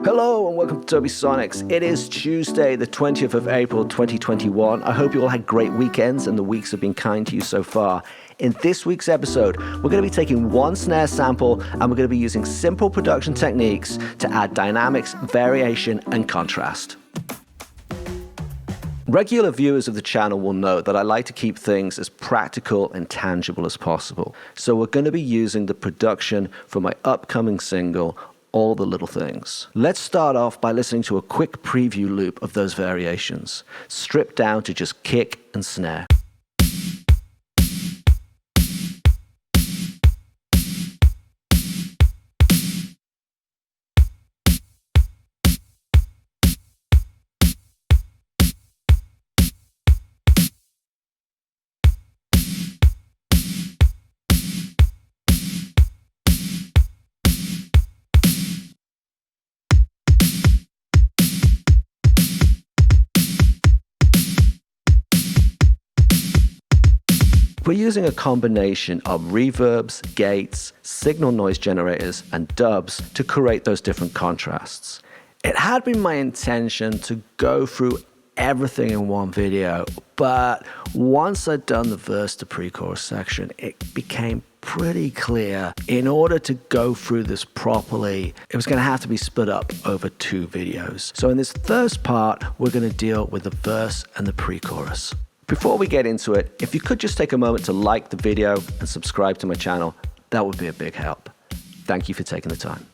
Hello and welcome to Tobisonics. It is Tuesday, the 20th of April, 2021. I hope you all had great weekends and the weeks have been kind to you so far. In this week's episode, we're going to be taking one snare sample and we're going to be using simple production techniques to add dynamics, variation, and contrast. Regular viewers of the channel will know that I like to keep things as practical and tangible as possible. So we're going to be using the production for my upcoming single, All the Little Things. Let's start off by listening to a quick preview loop of those variations, stripped down to just kick and snare. We're using a combination of reverbs, gates, signal noise generators, and dubs to create those different contrasts. It had been my intention to go through everything in one video, but once I'd done the verse to pre-chorus section, it became pretty clear in order to go through this properly, it was going to have to be split up over two videos. So in this first part, we're going to deal with the verse and the pre-chorus. Before we get into it, if you could just take a moment to like the video and subscribe to my channel, that would be a big help. Thank you for taking the time.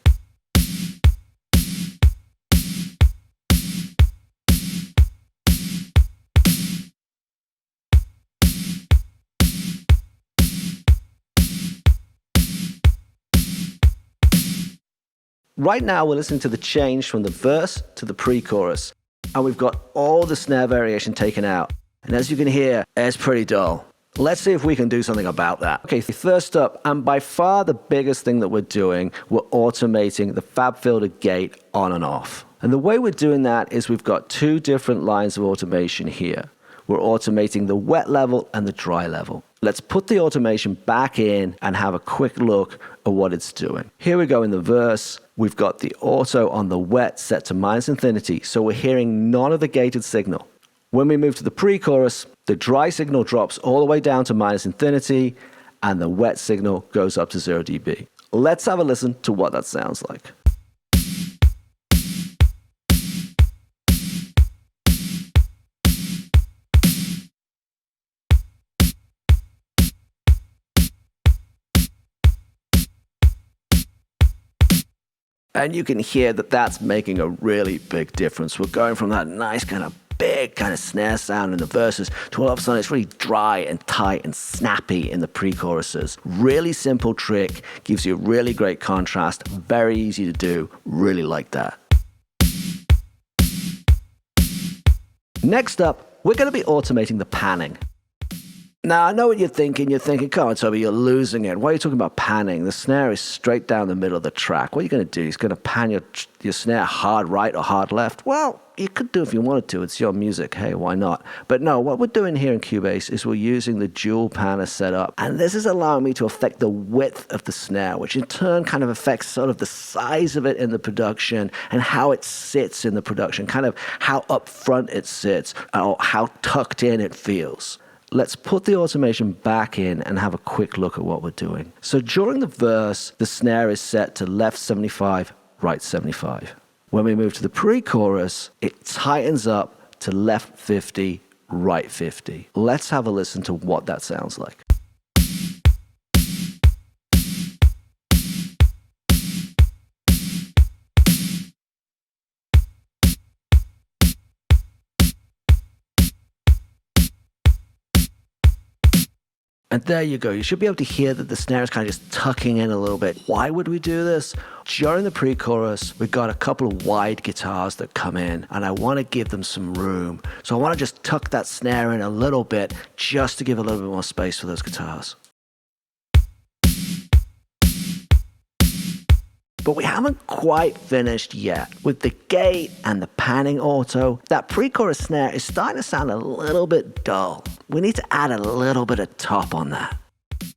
Right now, we're listening to the change from the verse to the pre-chorus, and we've got all the snare variation taken out. And as you can hear, it's pretty dull. Let's see if we can do something about that. Okay, first up, and by far the biggest thing that we're doing, we're automating the fab filter gate on and off. And the way we're doing that is we've got two different lines of automation here. We're automating the wet level and the dry level. Let's put the automation back in and have a quick look at what it's doing. Here we go in the verse. We've got the auto on the wet set to minus infinity, so we're hearing none of the gated signal. When we move to the pre-chorus, the dry signal drops all the way down to minus infinity and the wet signal goes up to 0 dB. Let's have a listen to what that sounds like. And you can hear that that's making a really big difference. We're going from that nice kind of big kind of snare sound in the verses to all of a sudden it's really dry and tight and snappy in the pre-choruses. Really simple trick, gives you really great contrast, very easy to do, really like that. Next up, we're going to be automating the panning. Now, I know what you're thinking. You're thinking, come on, Toby, you're losing it. Why are you talking about panning? The snare is straight down the middle of the track. What are you going to do? You're going to pan your snare hard right or hard left? Well, you could do if you wanted to. It's your music. Hey, why not? But no, what we're doing here in Cubase is we're using the dual panner setup. And this is allowing me to affect the width of the snare, which in turn kind of affects sort of the size of it in the production and how it sits in the production, kind of how up front it sits or how tucked in it feels. Let's put the automation back in and have a quick look at what we're doing. So during the verse, the snare is set to left 75, right 75. When we move to the pre-chorus, it tightens up to left 50, right 50. Let's have a listen to what that sounds like. And there you go. You should be able to hear that the snare is kind of just tucking in a little bit. Why would we do this? During the pre-chorus, we've got a couple of wide guitars that come in, and I want to give them some room. So I want to just tuck that snare in a little bit just to give a little bit more space for those guitars. But we haven't quite finished yet. With the gate and the panning auto, that pre-chorus snare is starting to sound a little bit dull. We need to add a little bit of top on that.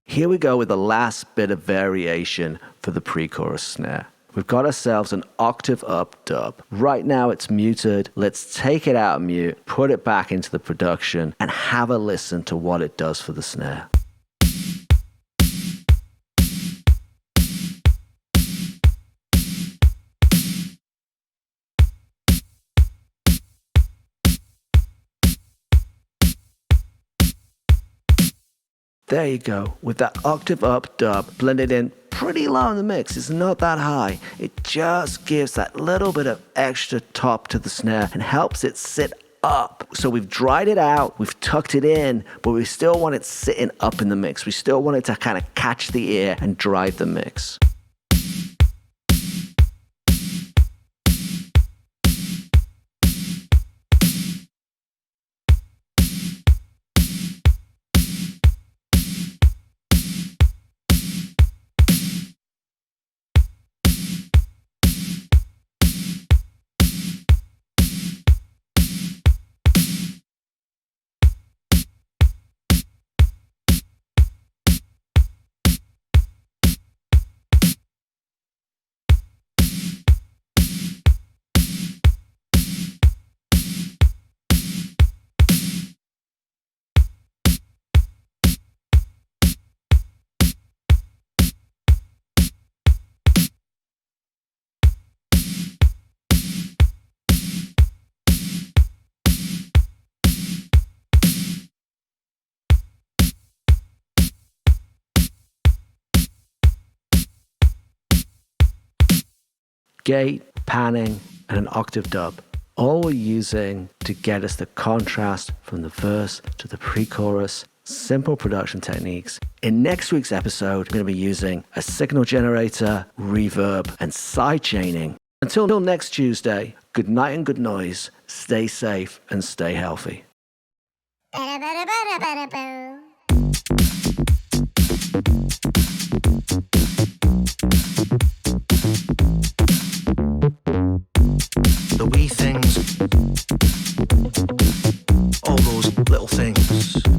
Here we go with the last bit of variation for the pre-chorus snare. we've got ourselves an octave up dub. Right now it's muted. Let's take it out of mute, put it back into the production, and have a listen to what it does for the snare. There you go, with that octave up dub blended in pretty low in the mix. It's not that high. It just gives that little bit of extra top to the snare and helps it sit up. So we've dried it out, we've tucked it in, but we still want it sitting up in the mix. We still want it to kind of catch the ear and drive the mix. Gate, panning, and an octave dub. All we're using to get us the contrast from the verse to the pre-chorus, simple production techniques. In next week's episode, we're going to be using a signal generator, reverb, and sidechaining. Until next Tuesday, good night and good noise. Stay safe and stay healthy. The wee things, all those little things.